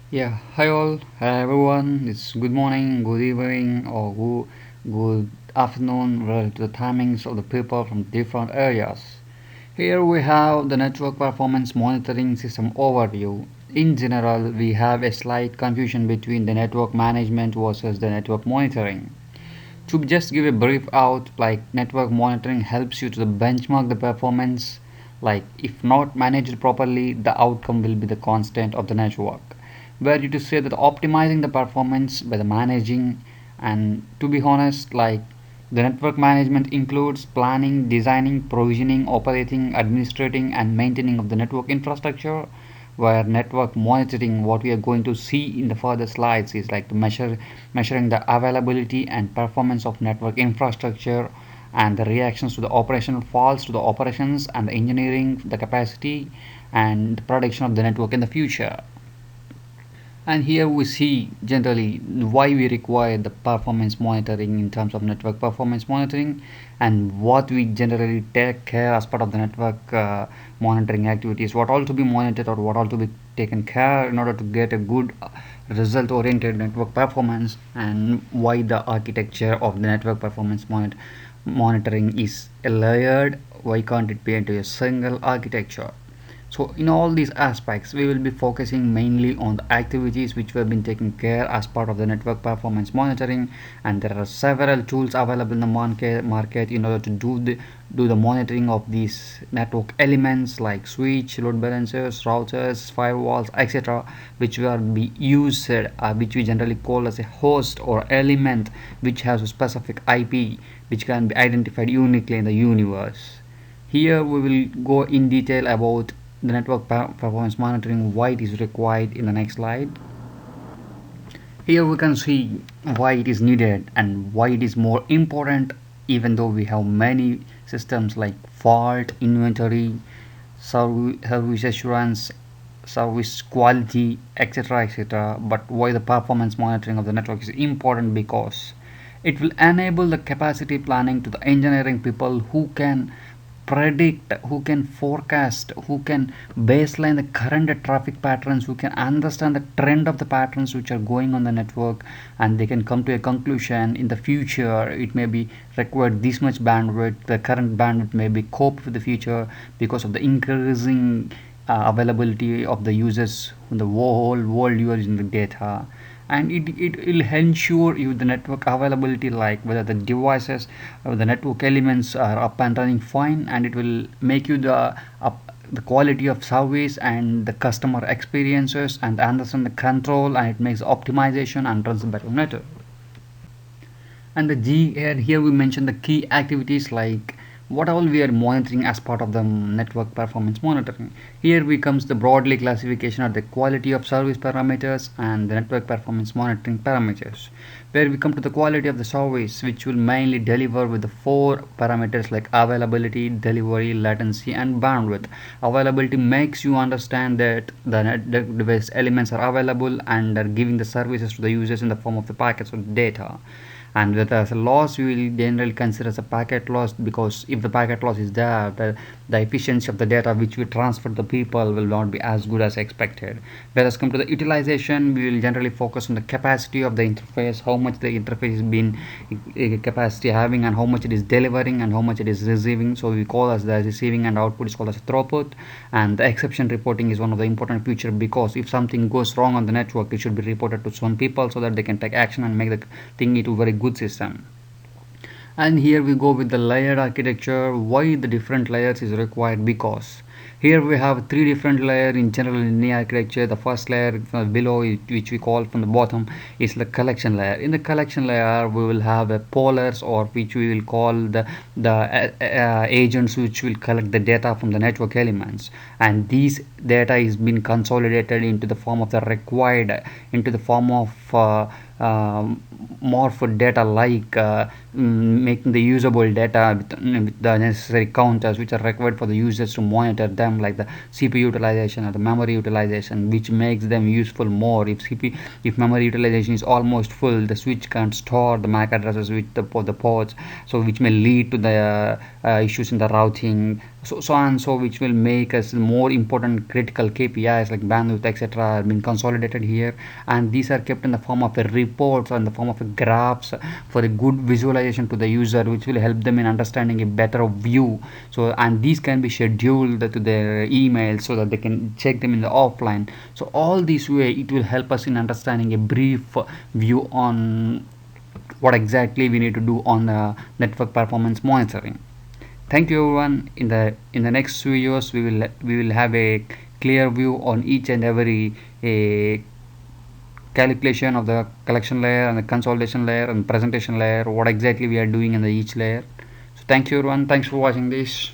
Yeah, hi all, hi everyone. It's good morning, good evening, or good afternoon relative to the timings of the people from different areas. Here we have the network performance monitoring system overview. In general, we have a slight confusion between the network management versus the network monitoring. To just give a brief out, like network monitoring helps you to benchmark the performance. Like if not managed properly, the outcome will be the constant of the network. Where you to say that optimizing the performance by the managing, and to be honest, like the network management includes planning, designing, provisioning, operating, administrating, and maintaining of the network infrastructure. Where network monitoring, what we are going to see in the further slides, is like to measuring the availability and performance of network infrastructure and the reactions to the operational faults to the operations and the engineering, the capacity and the production of the network in the future. And here we see generally why we require the performance monitoring in terms of network performance monitoring, and what we generally take care as part of the network monitoring activities, what all to be monitored or what all to be taken care in order to get a good result oriented network performance, and why the architecture of the network performance monitoring is layered. Why can't it be into a single architecture? So in all these aspects, we will be focusing mainly on the activities which have been taken care as part of the network performance monitoring, and there are several tools available in the market in order to do the monitoring of these network elements like switch, load balancers, routers, firewalls, etc., which will be used, which we generally call as a host or element, which has a specific IP which can be identified uniquely in the universe. Here we will go in detail about the network performance monitoring, why it is required in the next slide. Here we can see why it is needed and why it is more important, even though we have many systems like fault inventory, service assurance, service quality, etc., etc. But why the performance monitoring of the network is important, because it will enable the capacity planning to the engineering people who can predict, who can forecast, who can baseline the current traffic patterns, who can understand the trend of the patterns which are going on the network, and they can come to a conclusion in the future it may be required this much bandwidth, the current bandwidth may be coped with the future because of the increasing availability of the users in the whole world using the data. And it will ensure you the network availability, like whether the devices or the network elements are up and running fine, and it will make you the quality of service and the customer experiences and understand the control, and it makes optimization and runs a better network. And the G here we mention the key activities, like what all we are monitoring as part of the network performance monitoring. Here we comes the broadly classification of the quality of service parameters and the network performance monitoring parameters, where we come to the quality of the service, which will mainly deliver with the four parameters like availability, delivery, latency, and bandwidth. Availability makes you understand that the device elements are available and are giving the services to the users in the form of the packets of data. And with as a loss, we will generally consider as a packet loss, because if the packet loss is there, the efficiency of the data which we transfer to the people will not be as good as expected. Whereas come to the utilization, we will generally focus on the capacity of the interface, how much the interface is been capacity having, and how much it is delivering and how much it is receiving. So we call as the receiving, and output is called as throughput. And the exception reporting is one of the important feature, because if something goes wrong on the network, it should be reported to some people so that they can take action and make the thing into very good system. And here we go with the layered architecture. Why the different layers is required? Because here we have three different layers in general in the architecture. The first layer from below, which we call from the bottom, is the collection layer. In the collection layer, we will have a pollers, or which we will call the agents which will collect the data from the network elements, and these data is being consolidated into the form of the required, into the form of more for data, like making the usable data with the necessary counters which are required for the users to monitor them, like the CPU utilization or the memory utilization, which makes them useful more. If memory utilization is almost full, the switch can't store the MAC addresses with the ports, so which may lead to the issues in the routing, so and so, which will make us more important critical KPIs like bandwidth, etc., have been consolidated here, and these are kept in the form of a reports or in the form of a graphs for a good visualization to the user, which will help them in understanding a better view. So, and these can be scheduled to their emails so that they can check them in the offline. So all this way it will help us in understanding a brief view on what exactly we need to do on network performance monitoring. Thank you everyone. In the next few years we will have a clear view on each and every calculation of the collection layer and the consolidation layer and presentation layer, what exactly we are doing in the each layer. So thank you everyone, thanks for watching this.